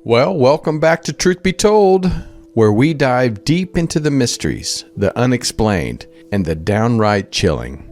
Well, welcome back to Truth Be Told, where we dive deep into the mysteries, the unexplained, and the downright chilling.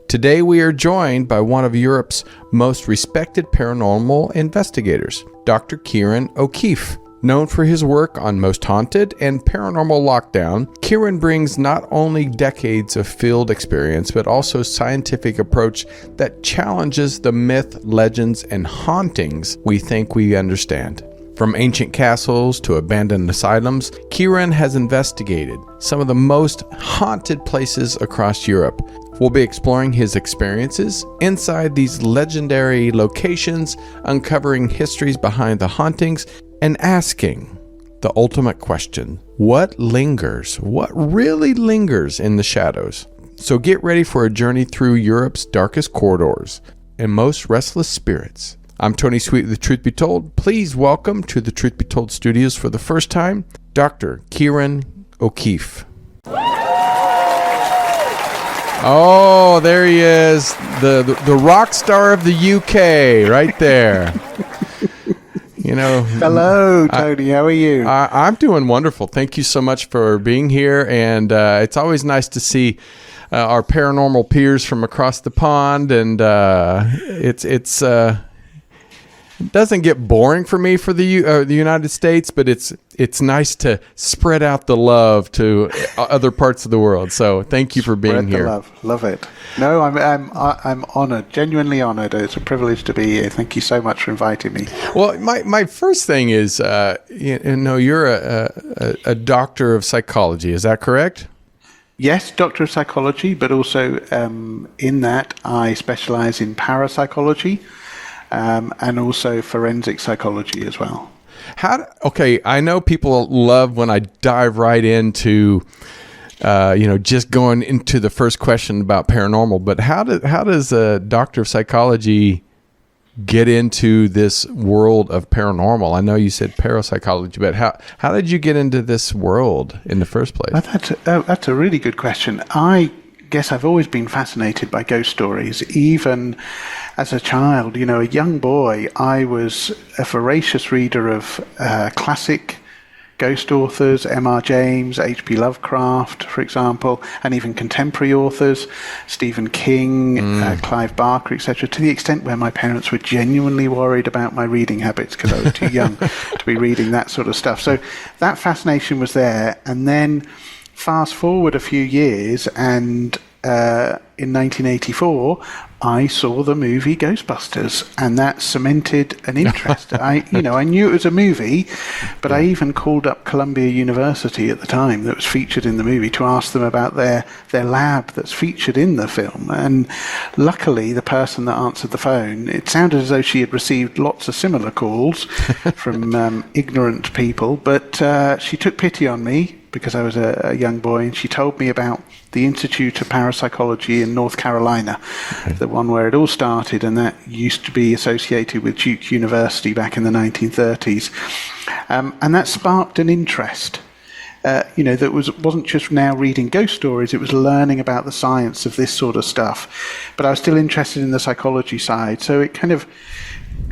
Today we are joined by one of Europe's most respected paranormal investigators, Dr. Ciarán O'Keeffe. Known for his work on Most Haunted and Paranormal Lockdown, Ciarán brings not only decades of field experience, but also scientific approach that challenges the myth, legends, and hauntings we think we understand. From ancient castles to abandoned asylums, Ciarán has investigated some of the most haunted places across Europe. We'll be exploring his experiences inside these legendary locations, uncovering histories behind the hauntings, and asking the ultimate question: what lingers? What really lingers in the shadows? So get ready for a journey through Europe's darkest corridors and most restless spirits. I'm Tony Sweet with The Truth Be Told. Please welcome to the Truth Be Told studios for the first time, Dr. Ciarán O'Keeffe. Oh, there he is, the rock star of the UK, right there. You know. Hello, Tony. How are you? I'm doing wonderful. Thank you so much for being here, and it's always nice to see our paranormal peers from across the pond, and it doesn't get boring for me for the United States, but it's nice to spread out the love to other parts of the world. So thank you for being here. Love it. No, I'm honored, genuinely honored. It's a privilege to be here. Thank you so much for inviting me. Well, my first thing is, you're a doctor of psychology. Is that correct? Yes, doctor of psychology, but also in that I specialize in parapsychology. And also forensic psychology as well. I know people love when I dive right into, just going into the first question about paranormal. But how does a doctor of psychology get into this world of paranormal? I know you said parapsychology, but how did you get into this world in the first place? That's a really good question. I guess I've always been fascinated by ghost stories. Even as a child, a young boy, I was a voracious reader of classic ghost authors, M.R. James, H.P. Lovecraft, for example, and even contemporary authors, Stephen King, Clive Barker, etc., to the extent where my parents were genuinely worried about my reading habits because I was too young to be reading that sort of stuff. So that fascination was there. And then fast forward a few years, and in 1984, I saw the movie Ghostbusters, and that cemented an interest. I knew it was a movie, but I even called up Columbia University at the time that was featured in the movie to ask them about their lab that's featured in the film. And luckily, the person that answered the phone, it sounded as though she had received lots of similar calls from ignorant people, but she took pity on me because I was a young boy, and she told me about the Institute of Parapsychology in North Carolina, the one where it all started, and that used to be associated with Duke University back in the 1930s. And that sparked an interest, that wasn't just now reading ghost stories, it was learning about the science of this sort of stuff. But I was still interested in the psychology side, so it kind of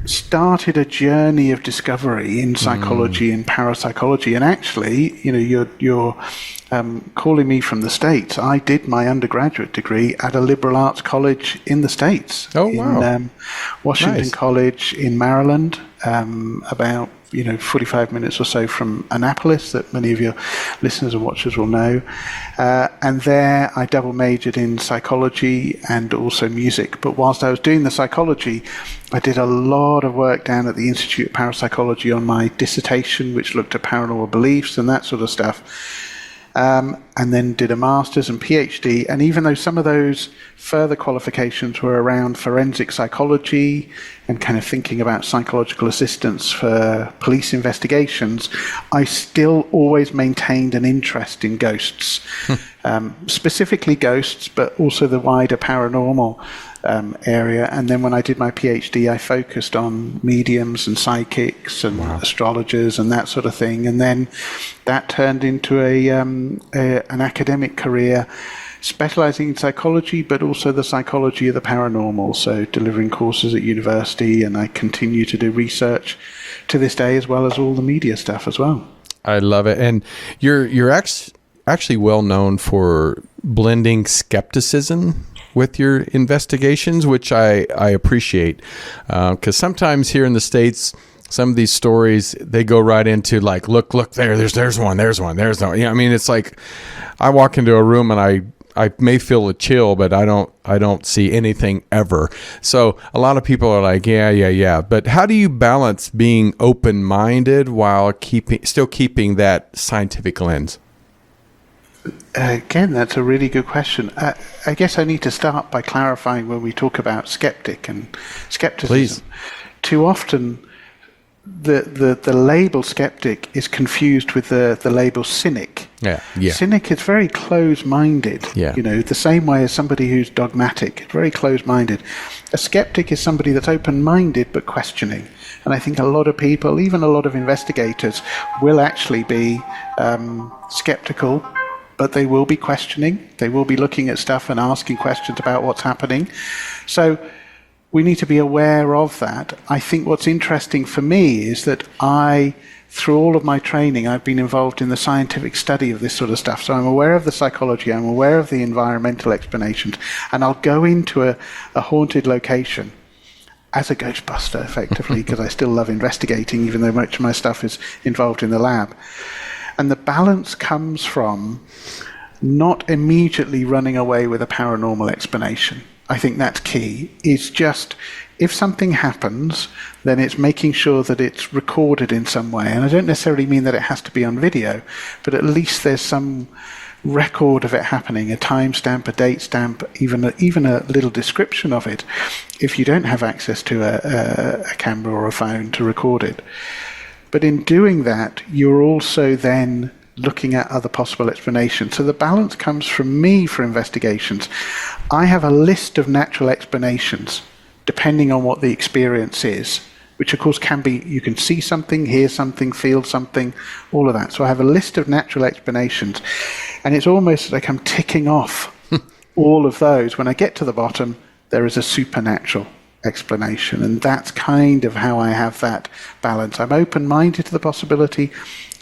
started a journey of discovery in psychology and parapsychology. And actually, you're calling me from the States. I did my undergraduate degree at a liberal arts college in the States. Oh, wow. In Washington Nice. College in Maryland, about 45 minutes or so from Annapolis, that many of your listeners and watchers will know. And there I double majored in psychology and also music. But whilst I was doing the psychology, I did a lot of work down at the Institute of Parapsychology on my dissertation, which looked at paranormal beliefs and that sort of stuff. And then did a master's and PhD. And even though some of those further qualifications were around forensic psychology and kind of thinking about psychological assistance for police investigations, I still always maintained an interest in ghosts, specifically ghosts, but also the wider paranormal area. And then when I did my PhD, I focused on mediums and psychics and astrologers and that sort of thing. And then that turned into an academic career, specializing in psychology, but also the psychology of the paranormal. So delivering courses at university, and I continue to do research to this day, as well as all the media stuff as well. I love it. And you're actually well known for blending skepticism with your investigations, which I appreciate. Because sometimes here in the States, some of these stories, they go right into like, look there's one. I mean, it's like I walk into a room and I may feel a chill, but I don't see anything ever. So a lot of people are like, yeah. But how do you balance being open-minded while still keeping that scientific lens? Again, that's a really good question. I guess I need to start by clarifying when we talk about skeptic and skepticism. Please. Too often, the label skeptic is confused with the label cynic. Yeah. Cynic is very close-minded. Yeah. The same way as somebody who's dogmatic, very close-minded. A skeptic is somebody that's open-minded but questioning. And I think a lot of people, even a lot of investigators, will actually be skeptical, but they will be questioning. They will be looking at stuff and asking questions about what's happening. So we need to be aware of that. I think what's interesting for me is that through all of my training, I've been involved in the scientific study of this sort of stuff. So I'm aware of the psychology, I'm aware of the environmental explanations, and I'll go into a haunted location as a Ghostbuster, effectively, because I still love investigating, even though much of my stuff is involved in the lab. And the balance comes from not immediately running away with a paranormal explanation. I think that's key. It's just, if something happens, then it's making sure that it's recorded in some way. And I don't necessarily mean that it has to be on video, but at least there's some record of it happening, a timestamp, a date stamp, even a little description of it, if you don't have access to a camera or a phone to record it. But in doing that, you're also then looking at other possible explanations. So the balance comes from me for investigations. I have a list of natural explanations, depending on what the experience is, which of course can be, you can see something, hear something, feel something, all of that. So I have a list of natural explanations, and it's almost like I'm ticking off all of those. When I get to the bottom, there is a supernatural explanation, and that's kind of how I have that balance. I'm open-minded to the possibility.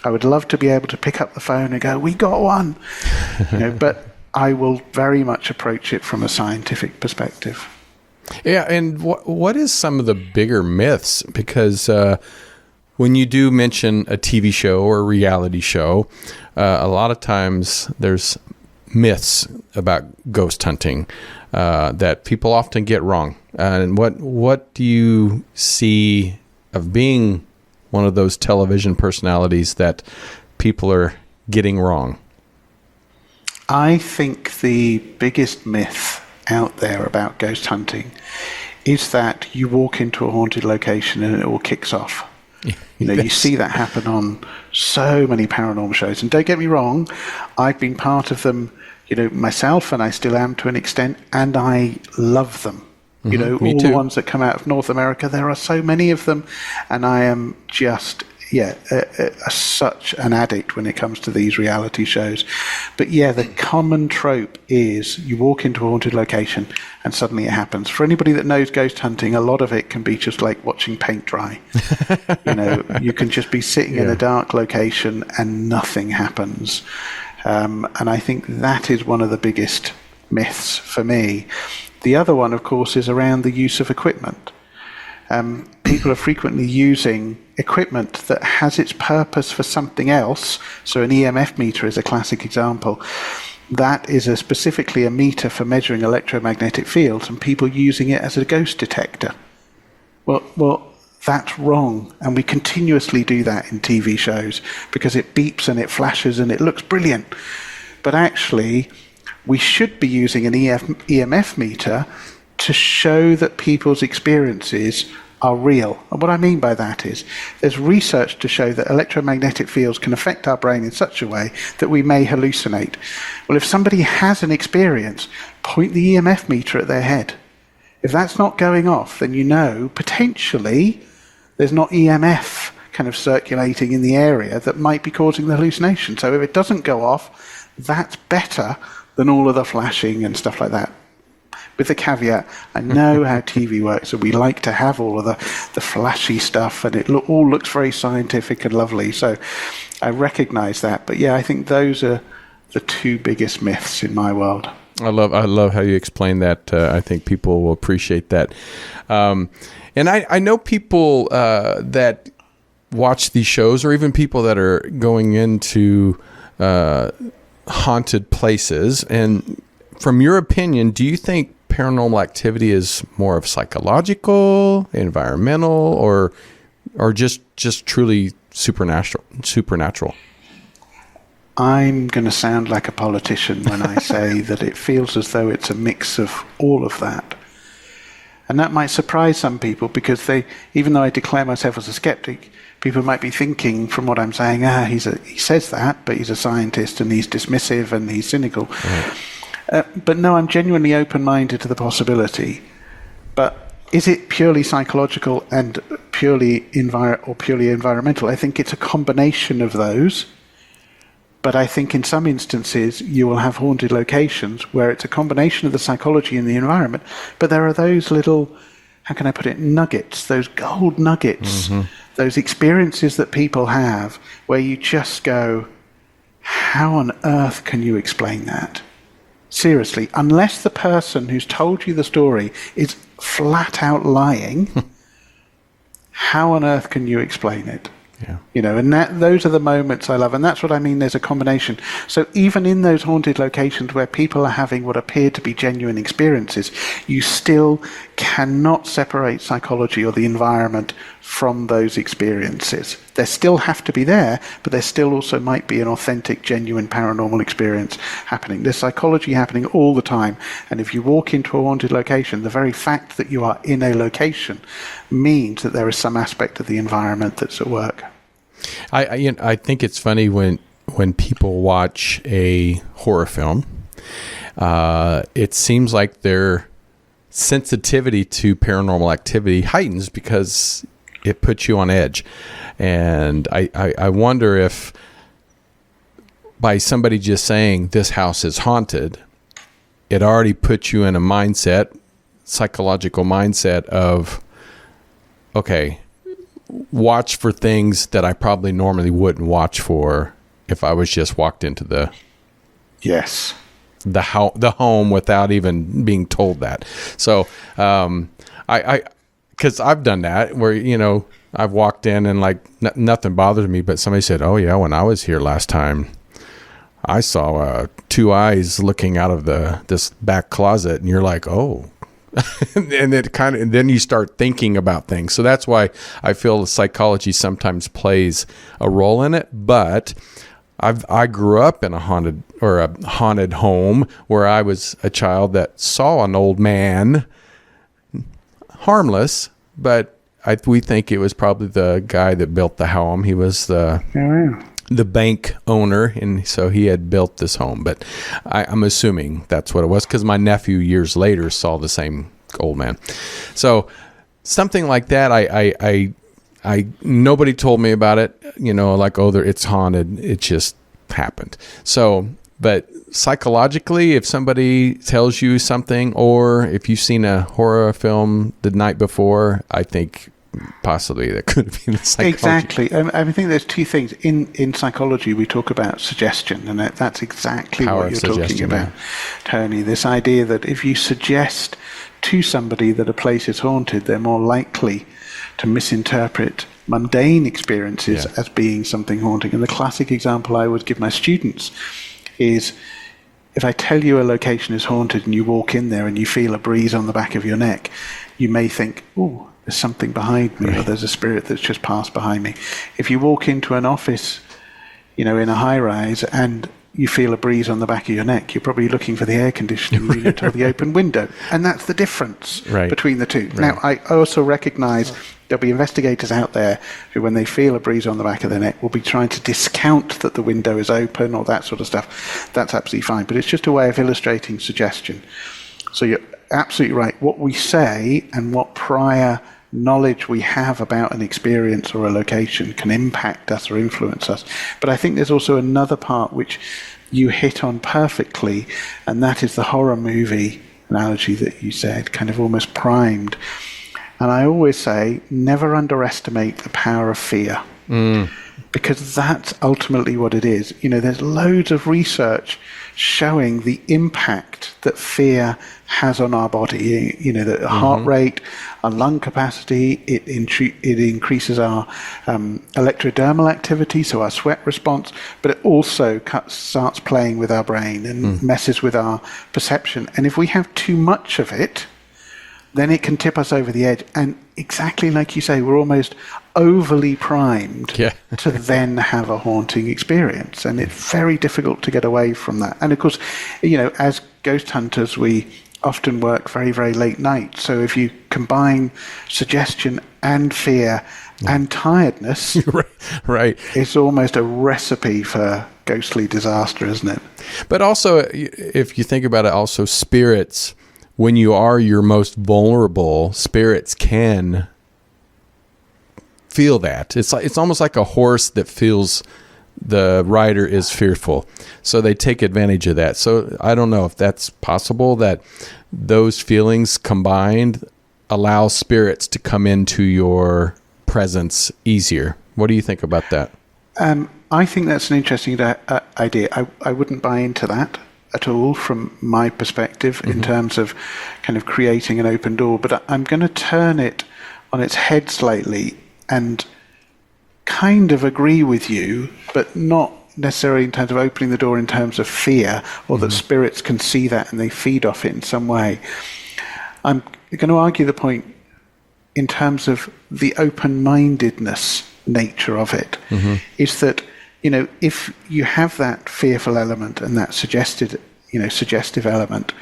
I would love to be able to pick up the phone and go, we got one, but I will very much approach it from a scientific perspective. Yeah, and what is some of the bigger myths? Because when you do mention a TV show or a reality show, a lot of times there's myths about ghost hunting that people often get wrong. And what do you see of being one of those television personalities that people are getting wrong? I think the biggest myth out there about ghost hunting is that you walk into a haunted location and it all kicks off. You see that happen on so many paranormal shows. And don't get me wrong, I've been part of them, myself, and I still am to an extent, and I love them. Mm-hmm. All the ones that come out of North America, there are so many of them, and I am just, such an addict when it comes to these reality shows. But the common trope is you walk into a haunted location and suddenly it happens. For anybody that knows ghost hunting, a lot of it can be just like watching paint dry. You can just be sitting in a dark location and nothing happens. And I think that is one of the biggest myths for me. The other one, of course, is around the use of equipment. People are frequently using equipment that has its purpose for something else. So an EMF meter is a classic example. That is specifically a meter for measuring electromagnetic fields, and people using it as a ghost detector. Well, that's wrong, and we continuously do that in TV shows because it beeps and it flashes and it looks brilliant. But actually, we should be using an EMF meter to show that people's experiences are real. And what I mean by that is there's research to show that electromagnetic fields can affect our brain in such a way that we may hallucinate. Well, if somebody has an experience, point the EMF meter at their head. If that's not going off, then potentially there's not EMF kind of circulating in the area that might be causing the hallucination. So if it doesn't go off, that's better than all of the flashing and stuff like that. with the caveat, I know how TV works, and we like to have all of the flashy stuff, and it all looks very scientific and lovely. So I recognize that. But yeah, I think those are the two biggest myths in my world. I love how you explain that. I think people will appreciate that. And I know people that watch these shows, or even people that are going into haunted places. And from your opinion, do you think paranormal activity is more of psychological, environmental, or just truly supernatural? I'm going to sound like a politician when I say that it feels as though it's a mix of all of that. And that might surprise some people, because even though I declare myself as a skeptic, people might be thinking from what I'm saying, he says that, but he's a scientist and he's dismissive and he's cynical. Right. But no, I'm genuinely open-minded to the possibility. But is it purely psychological and purely environmental? I think it's a combination of those. But I think in some instances you will have haunted locations where it's a combination of the psychology and the environment, but there are those little, how can I put it, nuggets, those gold nuggets, those experiences that people have where you just go, how on earth can you explain that? Seriously, unless the person who's told you the story is flat out lying, how on earth can you explain it? Yeah. And those are the moments I love. And that's what I mean, there's a combination. So even in those haunted locations where people are having what appear to be genuine experiences, you still cannot separate psychology or the environment from those experiences. They still have to be there, but there still also might be an authentic, genuine paranormal experience happening. There's psychology happening all the time. And if you walk into a haunted location, the very fact that you are in a location means that there is some aspect of the environment that's at work. I think it's funny when people watch a horror film, it seems like their sensitivity to paranormal activity heightens because it puts you on edge. And I wonder if by somebody just saying this house is haunted, it already puts you in a psychological mindset of, okay, watch for things that I probably normally wouldn't watch for if I was just walked into the home without even being told that. So because I've done that where I've walked in and like nothing bothered me, but somebody said, "Oh yeah, when I was here last time, I saw two eyes looking out of this back closet," and you're like, "Oh." And then you start thinking about things. So that's why I feel the psychology sometimes plays a role in it. But I grew up in a haunted home where I was a child that saw an old man, harmless, but we think it was probably the guy that built the home. He was the bank owner, and so he had built this home. But I'm assuming that's what it was, because my nephew years later saw the same old man. So something like that, I nobody told me about it, like, it's haunted. It just happened. So, but psychologically, if somebody tells you something, or if you've seen a horror film the night before, I think possibly that could have been the psychology. Exactly. I think there's two things. In psychology, we talk about suggestion, and that's exactly what you're talking about, Tony. This idea that if you suggest to somebody that a place is haunted, they're more likely to misinterpret mundane experiences as being something haunting. And the classic example I would give my students is, if I tell you a location is haunted and you walk in there and you feel a breeze on the back of your neck, you may think, "Oh, there's something behind me," or "there's a spirit that's just passed behind me." If you walk into an office, in a high-rise, and you feel a breeze on the back of your neck, you're probably looking for the air conditioning unit or the open window. And that's the difference between the two. Right. Now, I also recognize there'll be investigators out there who, when they feel a breeze on the back of their neck, will be trying to discount that the window is open or that sort of stuff. That's absolutely fine. But it's just a way of illustrating suggestion. So you're absolutely right. What we say and what prior knowledge we have about an experience or a location can impact us or influence us. But I think there's also another part which you hit on perfectly, and that is the horror movie analogy that you said, kind of almost primed. And I always say, never underestimate the power of fear, because that's ultimately what it is. There's loads of research showing the impact that fear has on our body. The heart rate, our lung capacity, it increases our electrodermal activity, so our sweat response, but it also starts playing with our brain and messes with our perception. And if we have too much of it, then it can tip us over the edge. And exactly like you say, we're almost overly primed to then have a haunting experience. And it's very difficult to get away from that. And of course, as ghost hunters, we often work very, very late night. So if you combine suggestion and fear and tiredness, right, it's almost a recipe for ghostly disaster, isn't it? But also, if you think about it, also spirits, when you are your most vulnerable, spirits can feel that. It's almost like a horse that feels the rider is fearful. So they take advantage of that. So I don't know if that's possible, that those feelings combined allow spirits to come into your presence easier. What do you think about that? I think that's an interesting idea. I wouldn't buy into that at all from my perspective in terms of kind of creating an open door, but I'm going to turn it on its head slightly and kind of agree with you, but not necessarily in terms of opening the door in terms of fear, or that spirits can see that and they feed off it in some way. I'm going to argue the point in terms of the open-mindedness nature of it, is that if you have that fearful element and that suggestive element,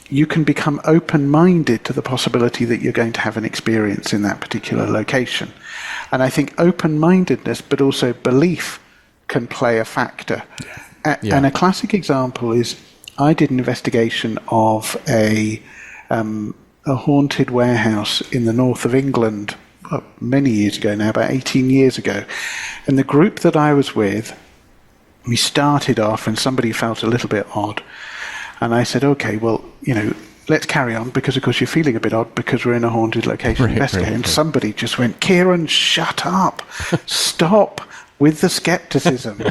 you can become open-minded to the possibility that you're going to have an experience in that particular location. And I think open-mindedness, but also belief, can play a factor. And a classic example is, I did an investigation of a haunted warehouse in the north of England many years ago now, about 18 years ago. And the group that I was with, we started off and somebody felt a little bit odd. And I said, okay, well, let's carry on, because of course you're feeling a bit odd because we're in a haunted location investigating. And somebody just went, Ciarán, shut up. Stop with the skepticism.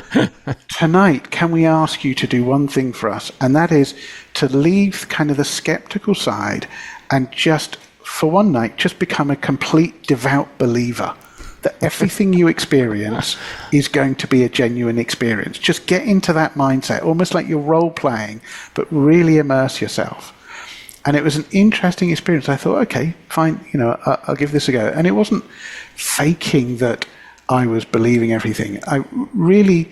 Tonight, can we ask you to do one thing for us? And that is to leave kind of the skeptical side and just, for one night, just become a complete devout believer that everything you experience is going to be a genuine experience. Just get into that mindset, almost like you're role-playing, but really immerse yourself. And it was an interesting experience. I thought, okay, fine, I'll give this a go. And it wasn't faking that I was believing everything. I really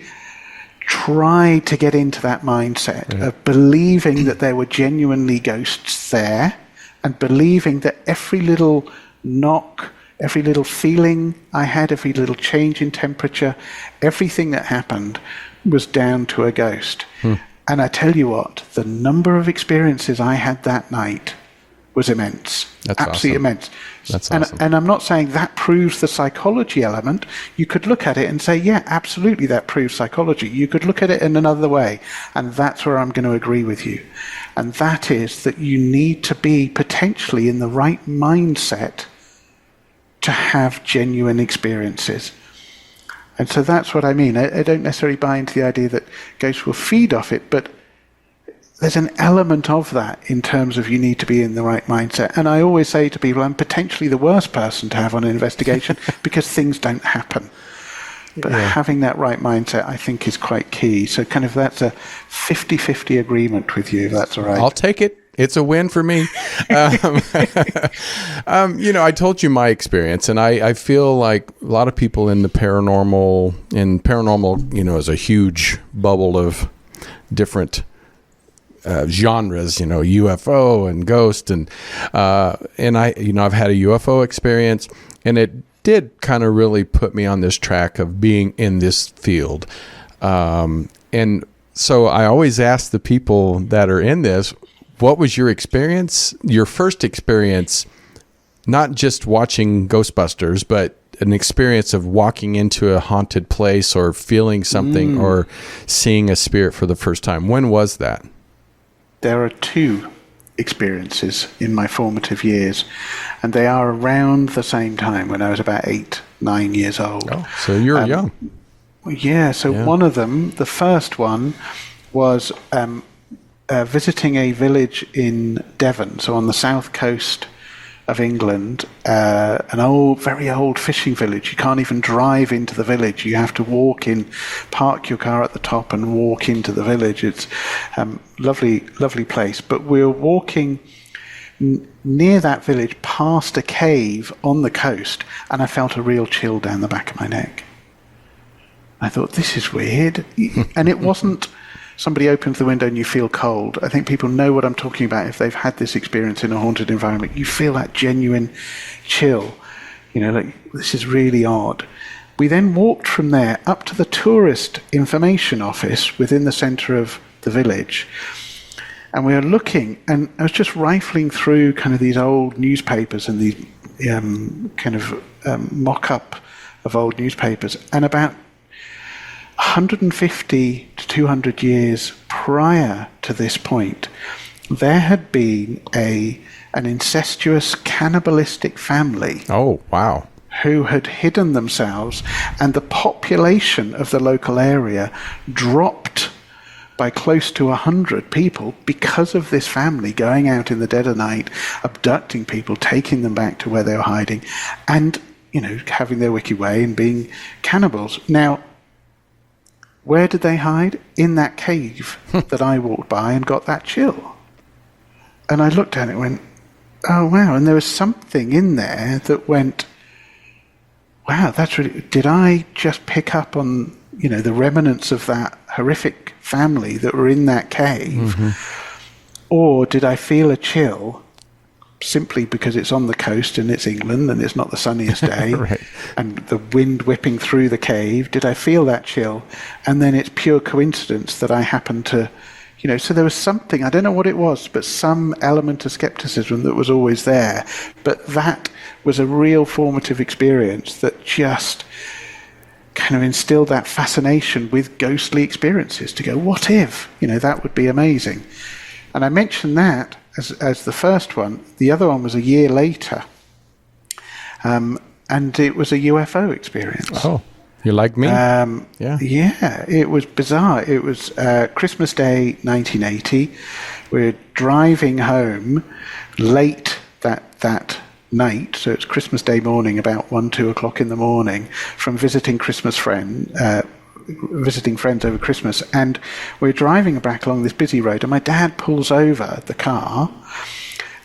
tried to get into that mindset of believing that there were genuinely ghosts there, and believing that every little knock, every little feeling I had, every little change in temperature, everything that happened was down to a ghost. And I tell you what, the number of experiences I had that night was immense. That's absolutely awesome. Immense. That's awesome. And I'm not saying that proves the psychology element. You could look at it and say, yeah, absolutely, that proves psychology. You could look at it in another way, and that's where I'm going to agree with you. And that is that you need to be potentially in the right mindset to have genuine experiences. And so that's what I mean. I don't necessarily buy into the idea that ghosts will feed off it, but there's an element of that in terms of you need to be in the right mindset. And I always say to people, I'm potentially the worst person to have on an investigation because things don't happen. But having that right mindset, I think, is quite key. So kind of that's a 50-50 agreement with you, if that's all right. I'll take it. It's a win for me. I told you my experience, and I feel like a lot of people in the paranormal, is a huge bubble of different genres, UFO and ghost, and I've had a UFO experience, and it did kind of really put me on this track of being in this field. And so I always ask the people that are in this, what was your experience, your first experience, not just watching Ghostbusters, but an experience of walking into a haunted place or feeling something or seeing a spirit for the first time? When was that? There are two experiences in my formative years, and they are around the same time when I was about 8, 9 years old. Oh, so you were young. Yeah, so one of them, the first one, was visiting a village in Devon, so on the south coast of England, an very old fishing village. You can't even drive into the village. You have to walk in, park your car at the top and walk into the village. It's lovely, lovely place. But we were walking near that village past a cave on the coast, and I felt a real chill down the back of my neck. I thought, this is weird. And it wasn't somebody opens the window and you feel cold. I think people know what I'm talking about if they've had this experience in a haunted environment. You feel that genuine chill. Like, this is really odd. We then walked from there up to the tourist information office within the centre of the village. And we were looking, and I was just rifling through kind of these old newspapers and these mock-up of old newspapers. And about 150 to 200 years prior to this point, there had been an incestuous cannibalistic family. Oh, wow. Who had hidden themselves, and the population of the local area dropped by close to 100 people because of this family going out in the dead of night, abducting people, taking them back to where they were hiding, and, having their wicked way and being cannibals. Now, where did they hide? In that cave that I walked by and got that chill. And I looked at it and went, oh, wow. And there was something in there that went, wow, that's really... Did I just pick up on, the remnants of that horrific family that were in that cave? Mm-hmm. Or did I feel a chill simply because it's on the coast and it's England and it's not the sunniest day, right, and the wind whipping through the cave? Did I feel that chill? And then it's pure coincidence that I happened to, so there was something, I don't know what it was, but some element of skepticism that was always there. But that was a real formative experience that just kind of instilled that fascination with ghostly experiences, to go, what if? That would be amazing. And I mentioned that as the first one. The other one was a year later, and it was a UFO experience. Oh, you like me? Yeah, it was bizarre. It was Christmas Day 1980. We're driving home late that night, so it's Christmas Day morning, about 1-2 o'clock in the morning, from visiting visiting friends over Christmas, and we're driving back along this busy road, and my dad pulls over the car,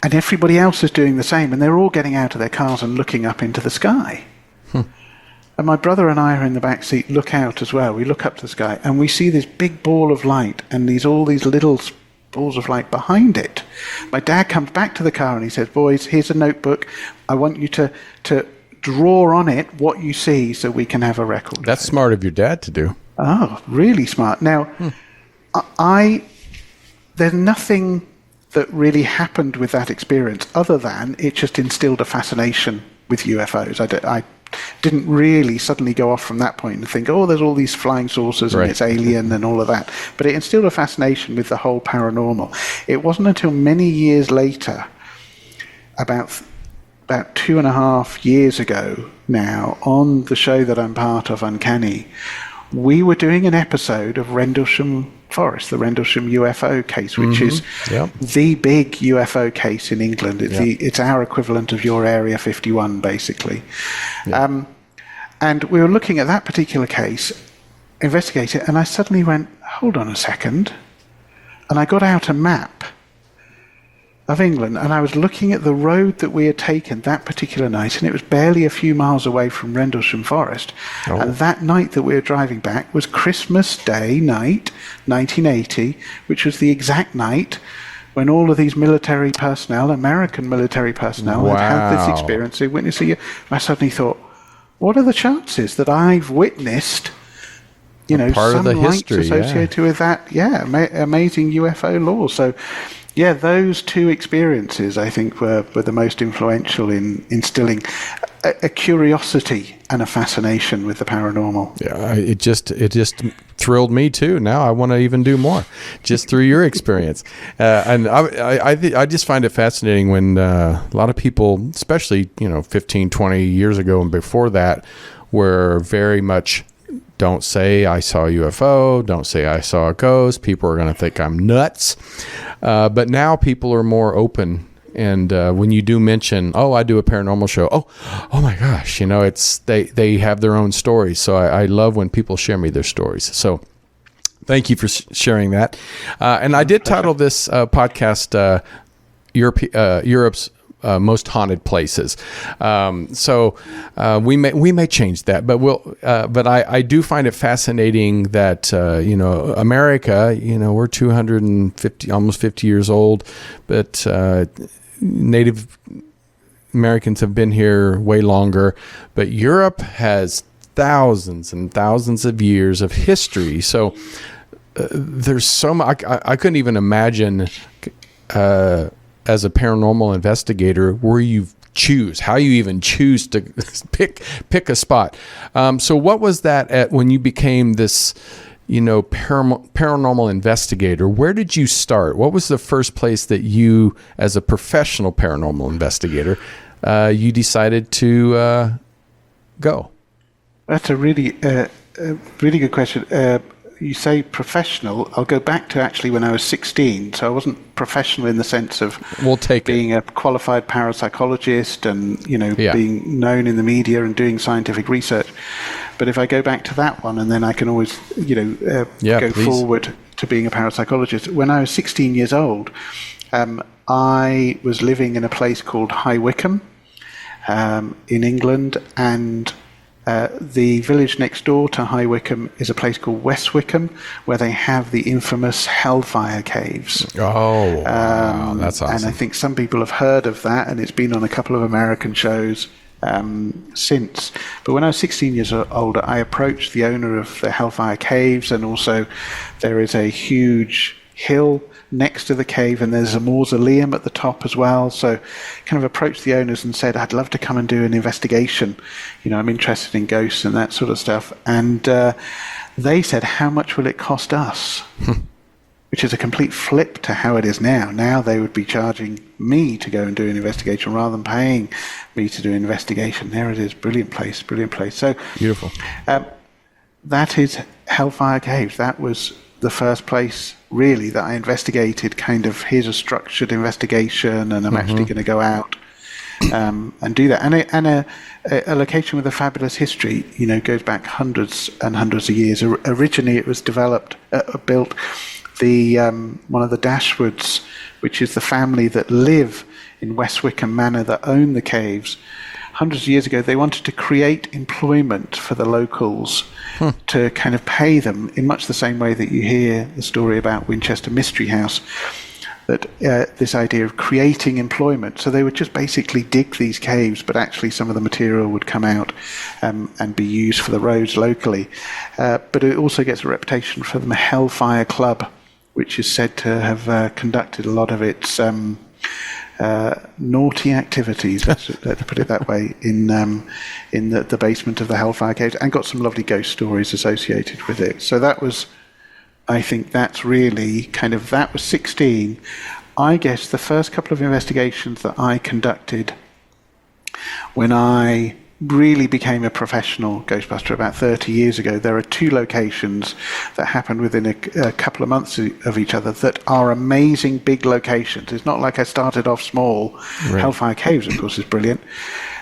and everybody else is doing the same, and they're all getting out of their cars and looking up into the sky. And my brother and I are in the back seat, look out as well. We look up to the sky, and we see this big ball of light and all these little balls of light behind it. My dad comes back to the car and he says, boys, here's a notebook. I want you to draw on it what you see so we can have a record. That's smart of your dad to do. Oh, really smart. Now, there's nothing that really happened with that experience other than it just instilled a fascination with UFOs. I didn't really suddenly go off from that point and think, oh, there's all these flying saucers and it's alien and all of that. But it instilled a fascination with the whole paranormal. It wasn't until many years later, about 2.5 years ago now, on the show that I'm part of, Uncanny, we were doing an episode of Rendlesham Forest, the Rendlesham UFO case, which is the big UFO case in England. It's our equivalent of your Area 51, basically. Yeah. And we were looking at that particular case, investigate it, and I suddenly went, hold on a second. And I got out a map of England, and I was looking at the road that we had taken that particular night, and it was barely a few miles away from Rendlesham Forest. Oh. And that night that we were driving back was Christmas Day night, 1980, which was the exact night when all of these military personnel, American military personnel, had this experience of witnessing it. And I suddenly thought, what are the chances that I've witnessed, some lights associated with that, amazing UFO lore? So, Yeah, those two experiences, I think, were the most influential in instilling a curiosity and a fascination with the paranormal. Yeah, it just thrilled me too. Now I want to even do more, just through your experience. And I just find it fascinating when a lot of people, especially 15, 20 years ago and before that, were very much, don't say I saw a UFO, don't say I saw a ghost. People are going to think I'm nuts. But now people are more open. And when you do mention, I do a paranormal show. Oh my gosh, it's they have their own stories. So I love when people share me their stories. So thank you for sharing that. And I did title this podcast Europe's most haunted places. So we may change that, but but I do find it fascinating that America, we're 250, almost 50 years old, but Native Americans have been here way longer, but Europe has thousands and thousands of years of history. So there's so much. I couldn't even imagine as a paranormal investigator how you even choose to pick a spot. So what was that when you became this paranormal investigator? Where did you start? What was the first place that you, as a professional paranormal investigator, you decided to go? That's a really good question. You say professional. I'll go back to actually when I was 16. So I wasn't professional in the sense of being a qualified parapsychologist and being known in the media and doing scientific research. But if I go back to that one, and then I can always go forward to being a parapsychologist. When I was 16 years old, I was living in a place called High Wycombe in England, and the village next door to High Wycombe is a place called West Wycombe, where they have the infamous Hellfire Caves. Oh, wow, that's awesome. And I think some people have heard of that, and it's been on a couple of American shows since. But when I was 16 years old, I approached the owner of the Hellfire Caves, and also there is a huge hill next to the cave, and there's a mausoleum at the top as well. So kind of approached the owners and said, I'd love to come and do an investigation. I'm interested in ghosts and that sort of stuff. And they said, how much will it cost us? Which is a complete flip to how it is now. Now they would be charging me to go and do an investigation rather than paying me to do an investigation. There it is. Brilliant place. So beautiful. That is Hellfire Caves. That was the first place really that I investigated, kind of, here's a structured investigation, and I'm actually going to go out and do that. And a location with a fabulous history, goes back hundreds and hundreds of years. Originally it was built, one of the Dashwoods, which is the family that live in West Wycombe Manor that own the caves. Hundreds of years ago, they wanted to create employment for the locals to kind of pay them in much the same way that you hear the story about Winchester Mystery House, that this idea of creating employment. So they would just basically dig these caves, but actually some of the material would come out and be used for the roads locally. But it also gets a reputation for the Hellfire Club, which is said to have conducted a lot of its naughty activities, let's put it that way, in the basement of the Hellfire Caves, and got some lovely ghost stories associated with it. So that was, I think that's really that was 16. I guess the first couple of investigations that I conducted when I really became a professional Ghostbuster about 30 years ago, there are two locations that happened within a couple of months of each other that are amazing big locations. It's not like I started off small. Right. Hellfire Caves, of course, is brilliant.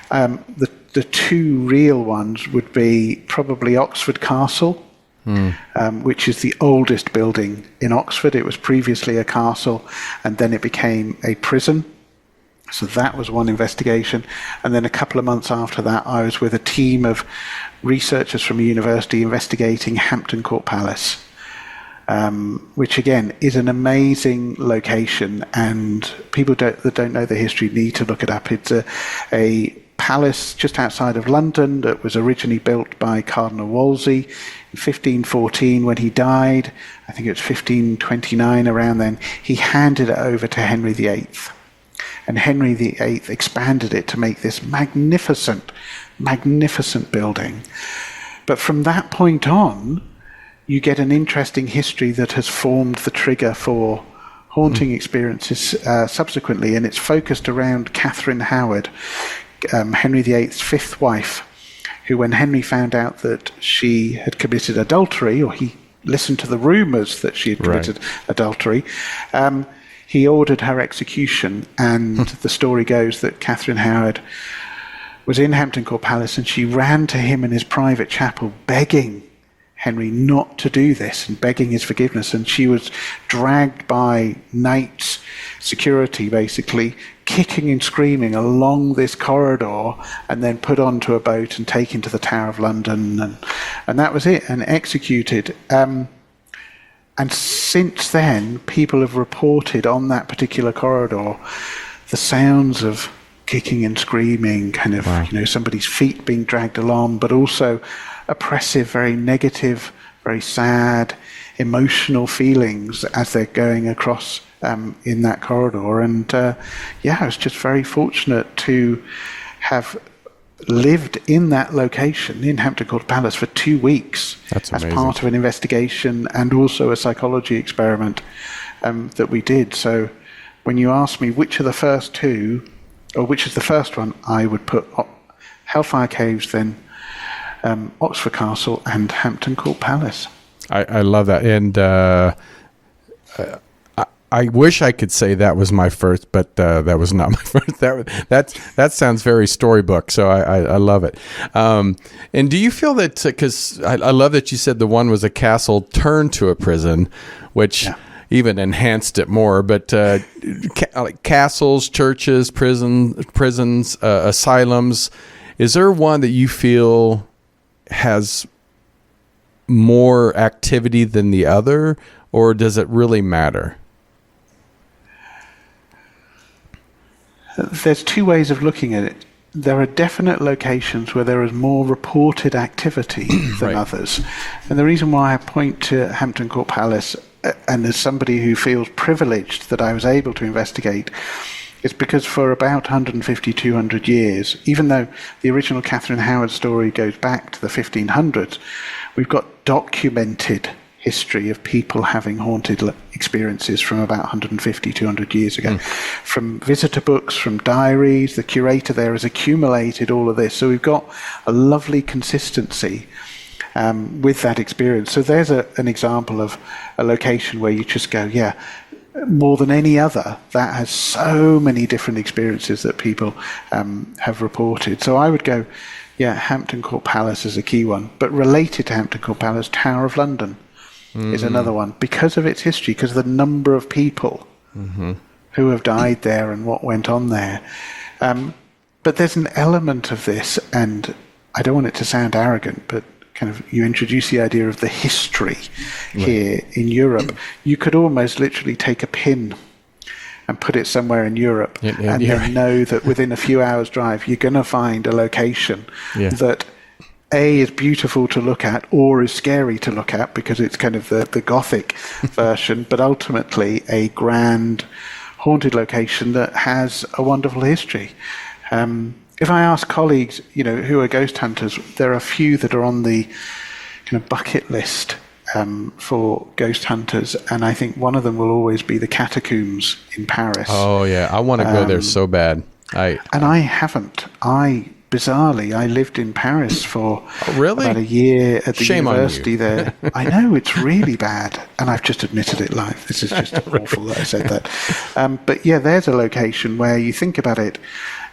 The two real ones would be probably Oxford Castle, which is the oldest building in Oxford. It was previously a castle, and then it became a prison. So that was one investigation. And then a couple of months after that, I was with a team of researchers from a university investigating Hampton Court Palace, which again is an amazing location. And people that don't know the history need to look it up. It's a palace just outside of London that was originally built by Cardinal Wolsey in 1514. When he died, I think it was 1529, around then, he handed it over to Henry VIII. And Henry VIII expanded it to make this magnificent building. But from that point on, you get an interesting history that has formed the trigger for haunting experiences subsequently, and it's focused around Catherine Howard, Henry VIII's fifth wife, who, when Henry found out that she had committed adultery, or he listened to the rumours that she had committed adultery, he ordered her execution. And the story goes that Catherine Howard was in Hampton Court Palace, and she ran to him in his private chapel begging Henry not to do this and begging his forgiveness. And she was dragged by knights, security basically, kicking and screaming along this corridor, and then put onto a boat and taken to the Tower of London, and that was it, and executed. And since then, people have reported on that particular corridor the sounds of kicking and screaming, kind of, somebody's feet being dragged along, but also oppressive, very negative, very sad, emotional feelings as they're going across in that corridor. And I was just very fortunate to have lived in that location in Hampton Court Palace for 2 weeks. That's amazing. As part of an investigation and also a psychology experiment that we did. So when you ask me which are the first two, or which is the first one, I would put Hellfire Caves, then Oxford Castle, and Hampton Court Palace. I love that. And I wish I could say that was my first, but that was not my first. That sounds very storybook, so I love it. And do you feel that, because I love that you said the one was a castle turned to a prison, which even enhanced it more, but like castles, churches, prisons, asylums, is there one that you feel has more activity than the other, or does it really matter? There's two ways of looking at it. There are definite locations where there is more reported activity than others. And the reason why I point to Hampton Court Palace, and as somebody who feels privileged that I was able to investigate, is because for about 150, 200 years, even though the original Catherine Howard story goes back to the 1500s, we've got documented history of people having haunted experiences from about 150, 200 years ago. From visitor books, from diaries, the curator there has accumulated all of this. So we've got a lovely consistency with that experience. So there's an example of a location where you just go, more than any other, that has so many different experiences that people have reported. So I would go, Hampton Court Palace is a key one. But related to Hampton Court Palace, Tower of London is another one, because of its history, because of the number of people who have died there and what went on there. But there's an element of this, and I don't want it to sound arrogant, but kind of you introduce the idea of the history here in Europe. You could almost literally take a pin and put it somewhere in Europe and then know that within a few hours' drive you're going to find a location that A, is beautiful to look at, or is scary to look at because it's kind of the Gothic version, but ultimately a grand haunted location that has a wonderful history. If I ask colleagues, who are ghost hunters, there are a few that are on the kind of bucket list for ghost hunters, and I think one of them will always be the catacombs in Paris. Oh yeah, I want to go there so bad. I haven't. Bizarrely, I lived in Paris for about a year at the Shame university there. I know, it's really bad, and I've just admitted it live. This is just awful that I said that. But there's a location where you think about it,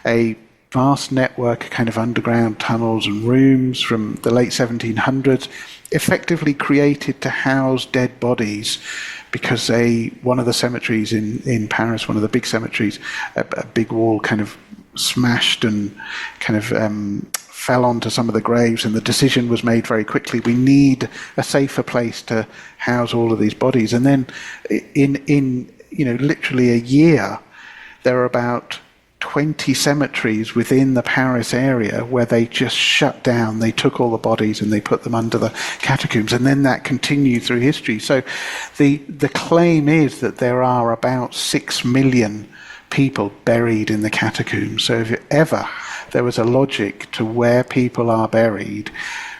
a vast network of kind of underground tunnels and rooms from the late 1700s, effectively created to house dead bodies, because one of the cemeteries in Paris, one of the big cemeteries, a big wall kind of smashed and kind of fell onto some of the graves, and the decision was made very quickly, we need a safer place to house all of these bodies. And then in literally a year, there are about 20 cemeteries within the Paris area where they just shut down. They took all the bodies and they put them under the catacombs, and then that continued through history. So the claim is that there are about 6 million people buried in the catacombs. So if ever there was a logic to where people are buried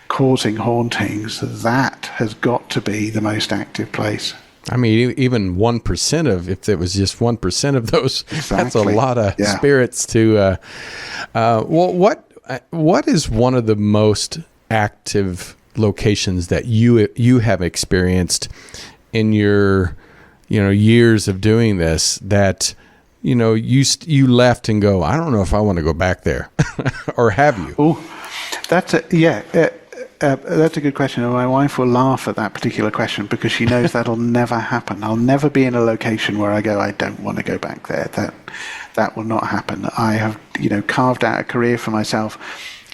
causing hauntings, that has got to be the most active place. I mean, even 1% of, if it was just 1% of those, Exactly. That's a lot of spirits to, well, what is one of the most active locations that you have experienced in your, years of doing this that, you left and go, I don't know if I want to go back there, or have you? Oh, that's a good question, and my wife will laugh at that particular question because she knows that'll never happen. I'll never be in a location where I go, I don't want to go back there. That will not happen. I have, carved out a career for myself,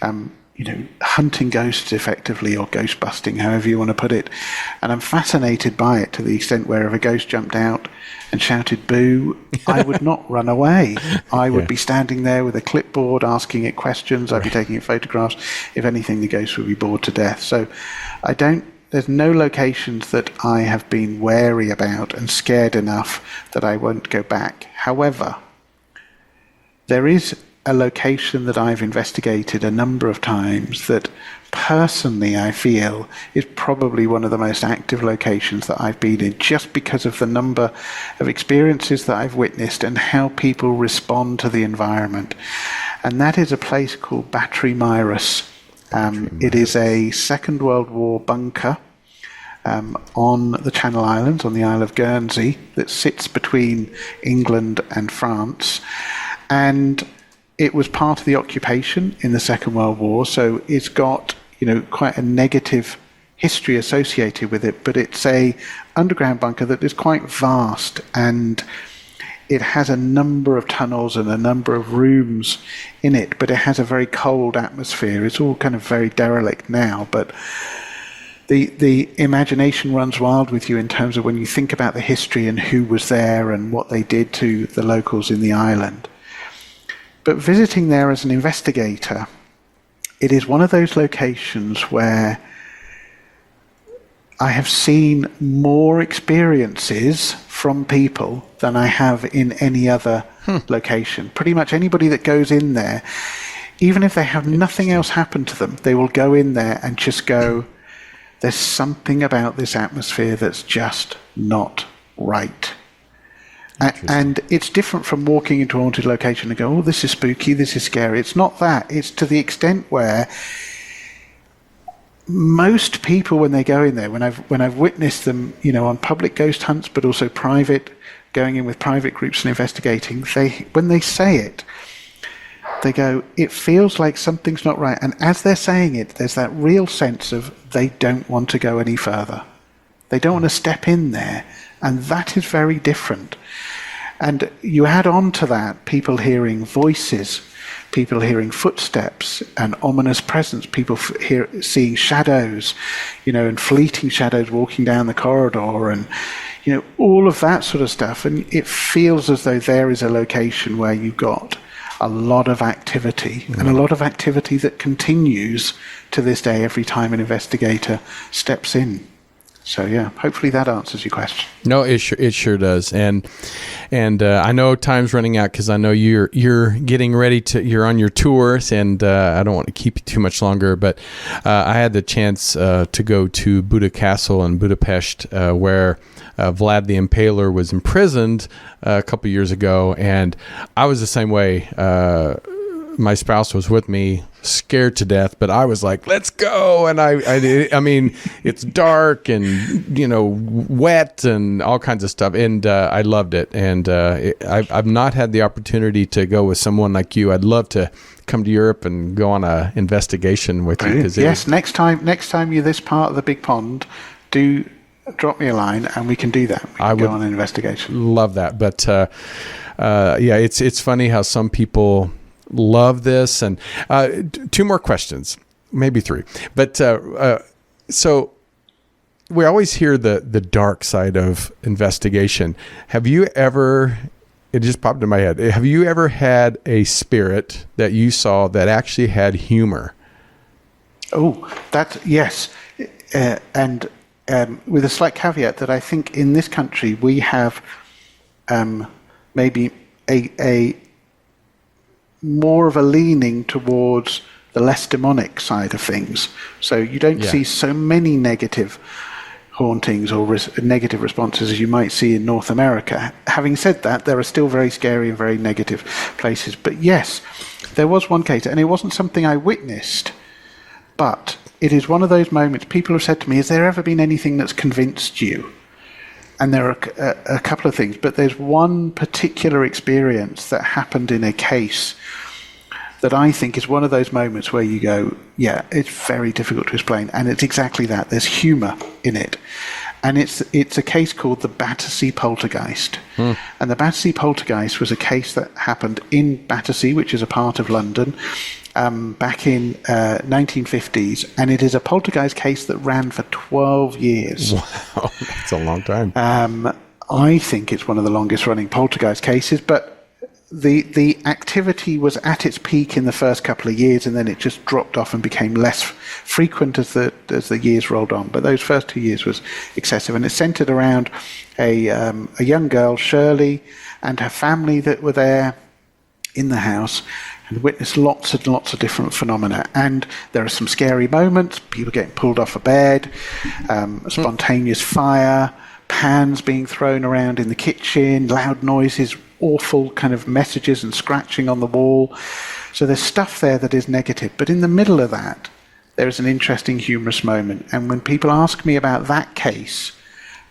hunting ghosts effectively, or ghost busting, however you want to put it. And I'm fascinated by it to the extent where if a ghost jumped out and shouted boo, I would not run away. I would be standing there with a clipboard asking it questions. I'd be taking it photographs. If anything, the ghost would be bored to death. So there's no locations that I have been wary about and scared enough that I won't go back. However, there is a location that I've investigated a number of times that personally I feel is probably one of the most active locations that I've been in, just because of the number of experiences that I've witnessed and how people respond to the environment. And that is a place called Battery Mirus. It is a Second World War bunker on the Channel Islands, on the Isle of Guernsey, that sits between England and France. And it was part of the occupation in the Second World War, so it's got, quite a negative history associated with it, but it's a underground bunker that is quite vast, and it has a number of tunnels and a number of rooms in it, but it has a very cold atmosphere. It's all kind of very derelict now, but the imagination runs wild with you in terms of when you think about the history and who was there and what they did to the locals in the island. But visiting there as an investigator, it is one of those locations where I have seen more experiences from people than I have in any other location. Pretty much anybody that goes in there, even if they have nothing else happen to them, they will go in there and just go, there's something about this atmosphere that's just not right. And it's different from walking into a haunted location and go, oh, this is spooky, this is scary. It's not that. It's to the extent where most people, when they go in there, when I've witnessed them, on public ghost hunts, but also private, going in with private groups and investigating, when they say it, they go, it feels like something's not right. And as they're saying it, there's that real sense of they don't want to go any further. They don't want to step in there. And that is very different. And you add on to that people hearing voices, people hearing footsteps and ominous presence, people seeing shadows, and fleeting shadows walking down the corridor, and, all of that sort of stuff. And it feels as though there is a location where you've got a lot of activity, and a lot of activity that continues to this day every time an investigator steps in. So hopefully that answers your question. No, it sure does. And I know time's running out because I know you're getting ready you're on your tours, and I don't want to keep you too much longer. But I had the chance to go to Buda Castle in Budapest, where Vlad the Impaler was imprisoned a couple years ago, and I was the same way. My spouse was with me, scared to death, but I was like, let's go. And I mean, it's dark and, wet and all kinds of stuff. And I loved it. And I've not had the opportunity to go with someone like you. I'd love to come to Europe and go on an investigation with you. Yes, next time you're this part of the big pond, do drop me a line and we can do that. We can go on an investigation. Love that. But it's funny how some people love this. And two more questions, maybe three. But so we always hear the dark side of investigation. Have you ever it just popped in my head. Have you ever had a spirit that you saw that actually had humor? Oh, yes. And with a slight caveat that I think in this country we have maybe a more of a leaning towards the less demonic side of things. So you don't see so many negative hauntings or negative responses as you might see in North America. Having said that, there are still very scary and very negative places. But yes, there was one case, and it wasn't something I witnessed, but it is one of those moments people have said to me, has there ever been anything that's convinced you? And there are a couple of things, but there's one particular experience that happened in a case that I think is one of those moments where you go, yeah, it's very difficult to explain. And it's exactly that. There's humor in it. And it's a case called the Battersea Poltergeist. And the Battersea Poltergeist was a case that happened in Battersea, which is a part of London, back in 1950s. And it is a poltergeist case that ran for 12 years. Wow, that's a long time. I think it's one of the longest running poltergeist cases, but the activity was at its peak in the first couple of years, and then it just dropped off and became less frequent as the years rolled on. But those first 2 years was excessive, and it centered around a young girl, Shirley, and her family that were there in the house and witnessed lots and lots of different phenomena. And there are some scary moments, people getting pulled off a bed, spontaneous fire, pans being thrown around in the kitchen, loud noises, awful kind of messages and scratching on the wall. So there's stuff there that is negative. But in the middle of that, there is an interesting humorous moment. And when people ask me about that case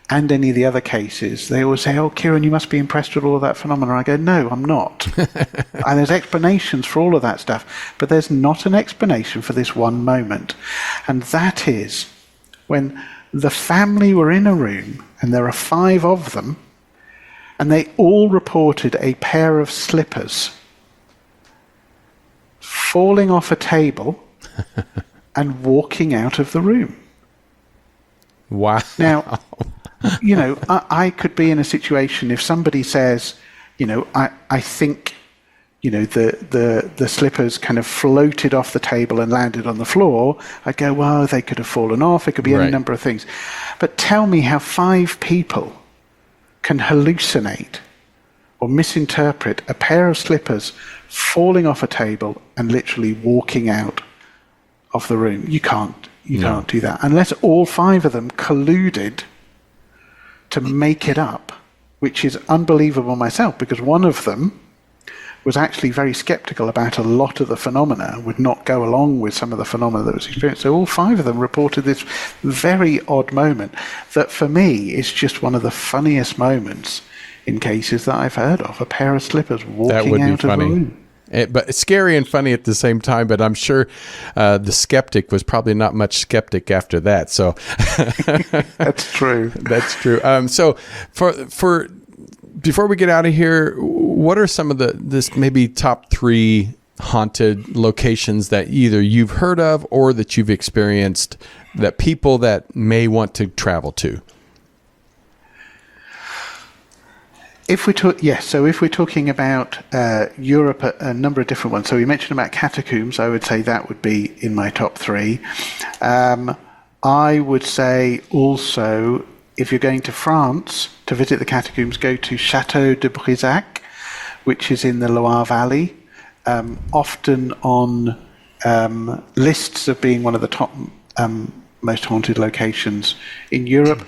and any of the other cases, they always say, oh, Ciarán, you must be impressed with all of that phenomena. I go, no, I'm not. And there's explanations for all of that stuff. But there's not an explanation for this one moment. And that is when the family were in a room, and there are 5 of them, and they all reported a pair of slippers falling off a table and walking out of the room. Wow. Now, I could be in a situation if somebody says, I think, the slippers kind of floated off the table and landed on the floor, I'd go, well, they could have fallen off. It could be any number of things. But tell me how 5 people can hallucinate or misinterpret a pair of slippers falling off a table and literally walking out of the room. You can't do that unless all 5 of them colluded to make it up, which is unbelievable myself, because one of them was actually very skeptical about a lot of the phenomena, would not go along with some of the phenomena that was experienced. So all 5 of them reported this very odd moment that for me is just one of the funniest moments in cases that I've heard of, a pair of slippers walking out of a room. But it's scary and funny at the same time, but I'm sure the skeptic was probably not much skeptic after that. So That's true. That's true. So for before we get out of here, what are some of this maybe top 3 haunted locations that either you've heard of or that you've experienced that people that may want to travel to? If we're talking about Europe, a number of different ones. So we mentioned about catacombs. I would say that would be in my top 3. I would say also, if you're going to France to visit the catacombs, go to Château de Brissac, which is in the Loire Valley, often on lists of being one of the top most haunted locations in Europe.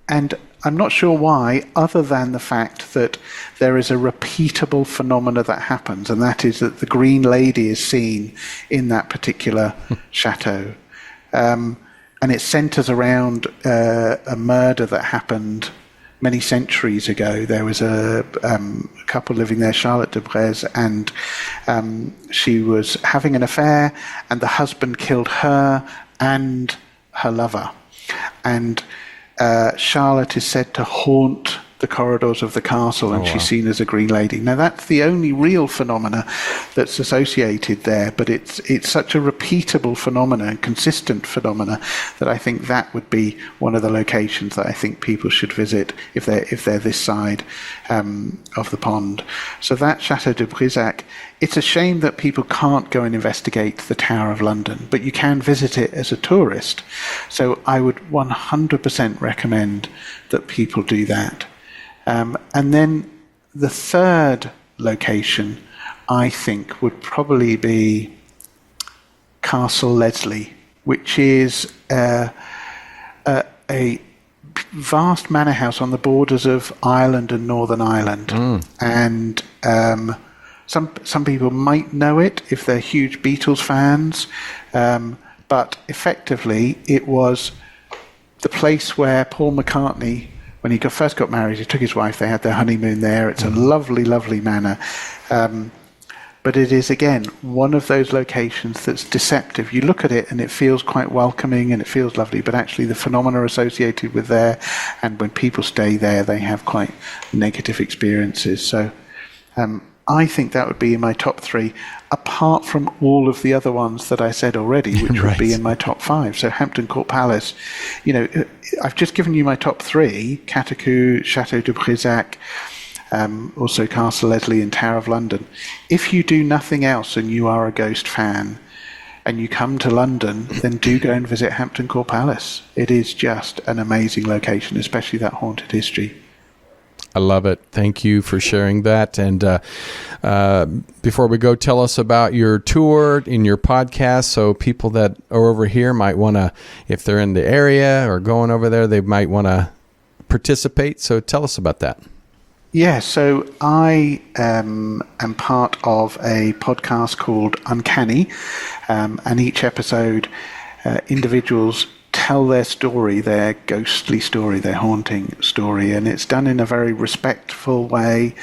And I'm not sure why, other than the fact that there is a repeatable phenomena that happens, and that is that the Green Lady is seen in that particular chateau. And it centers around a murder that happened many centuries ago. There was a couple living there, Charlotte de Breze, and she was having an affair, and the husband killed her and her lover. And Charlotte is said to haunt the corridors of the castle, and she's seen as a green lady. Now, that's the only real phenomena that's associated there, but it's such a repeatable phenomena and consistent phenomena that I think that would be one of the locations that I think people should visit if they're this side of the pond. So that Chateau de Brissac, it's a shame that people can't go and investigate the Tower of London, but you can visit it as a tourist. So I would 100% recommend that people do that. And then the third location, I think, would probably be Castle Leslie, which is a vast manor house on the borders of Ireland and Northern Ireland. And some people might know it if they're huge Beatles fans, but effectively it was the place where Paul McCartney, when he first got married, he took his wife, they had their honeymoon there. It's a lovely, lovely manor. But it is, again, one of those locations that's deceptive. You look at it and it feels quite welcoming and it feels lovely, but actually the phenomena associated with there, and when people stay there, they have quite negative experiences. So I think that would be in my top 3, apart from all of the other ones that I said already, which would be in my top 5. So Hampton Court Palace, I've just given you my top 3, Catacou, Chateau de Brissac, also Castle Leslie and Tower of London. If you do nothing else and you are a ghost fan and you come to London, then do go and visit Hampton Court Palace. It is just an amazing location, especially that haunted history. I love it. Thank you for sharing that. And before we go, tell us about your tour in your podcast, so people that are over here might want to, if they're in the area or going over there, they might want to participate. So tell us about that. Yeah, so I am part of a podcast called Uncanny, and each episode, individuals tell their story, their ghostly story, their haunting story, and it's done in a very respectful way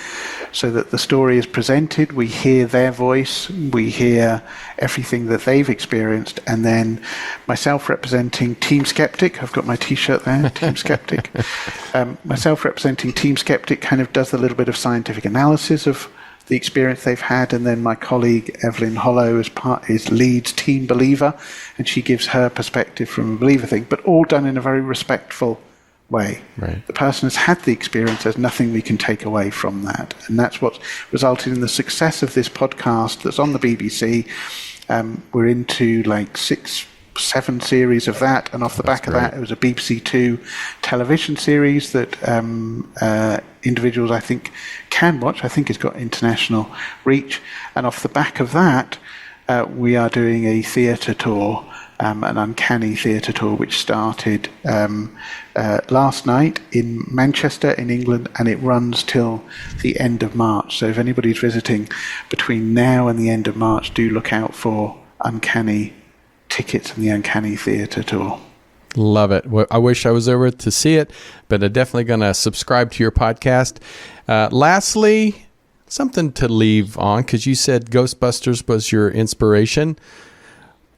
so that the story is presented, we hear their voice, we hear everything that they've experienced, and then myself representing Team Skeptic, I've got my t-shirt there, Team Skeptic, myself representing Team Skeptic kind of does a little bit of scientific analysis of the experience they've had, and then my colleague Evelyn Hollow is leads Team Believer, and she gives her perspective from a believer thing, but all done in a very respectful way. Right. The person has had the experience, there's nothing we can take away from that, and that's what resulted in the success of this podcast that's on the BBC. We're into like 6-7 series of that, and off the back of that, it was a BBC Two television series that individuals I think can watch. I think it's got international reach, and off the back of that, we are doing a theatre tour, an Uncanny theatre tour, which started last night in Manchester in England, and it runs till the end of March. So if anybody's visiting between now and the end of March, do look out for Uncanny tickets and the Uncanny Theatre Tour. Love it. Well, I wish I was over to see it, but I'm definitely going to subscribe to your podcast. Lastly, something to leave on, because you said Ghostbusters was your inspiration.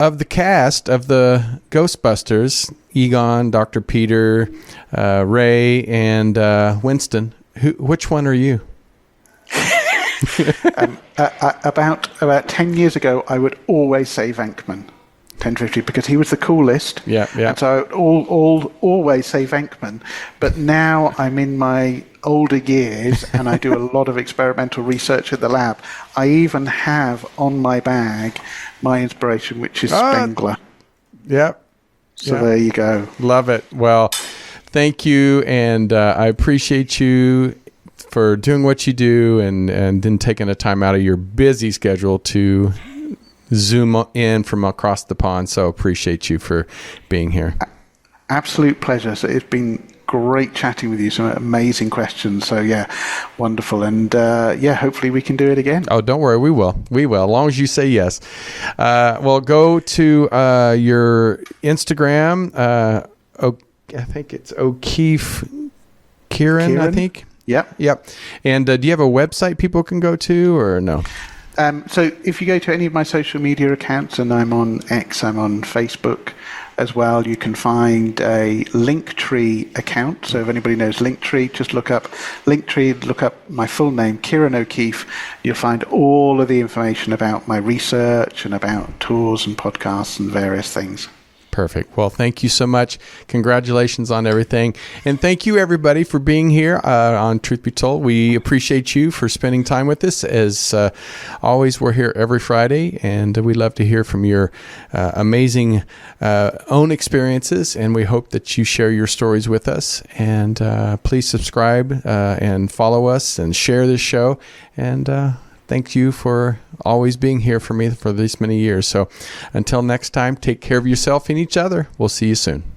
Of the cast of the Ghostbusters, Egon, Dr. Peter, Ray, and Winston, which one are you? About 10 years ago, I would always say Venkman. 1050, because he was the coolest. Yeah. And so I would always say Venkman. But now I'm in my older years and I do a lot of experimental research at the lab. I even have on my bag my inspiration, which is Spengler. Yep. So there you go. Love it. Well, thank you. And I appreciate you for doing what you do and then taking the time out of your busy schedule to Zoom in from across the pond. So appreciate you for being here. Absolute pleasure. So it's been great chatting with you. Some amazing questions. So yeah, wonderful. And hopefully we can do it again. Oh, don't worry. We will. As long as you say yes. Well, go to your Instagram. I think it's O'Keeffe Ciarán, I think. Yep. And do you have a website people can go to or no? So if you go to any of my social media accounts, and I'm on X, I'm on Facebook as well, you can find a Linktree account. So if anybody knows Linktree, just look up Linktree, look up my full name, Ciarán O'Keeffe. You'll find all of the information about my research and about tours and podcasts and various things. Perfect. Well, thank you so much. Congratulations on everything. And thank you, everybody, for being here on Truth Be Told. We appreciate you for spending time with us. As always, we're here every Friday, and we love to hear from your amazing own experiences, and we hope that you share your stories with us. And please subscribe and follow us and share this show. And thank you for always being here for me for these many years. So until next time, take care of yourself and each other. We'll see you soon.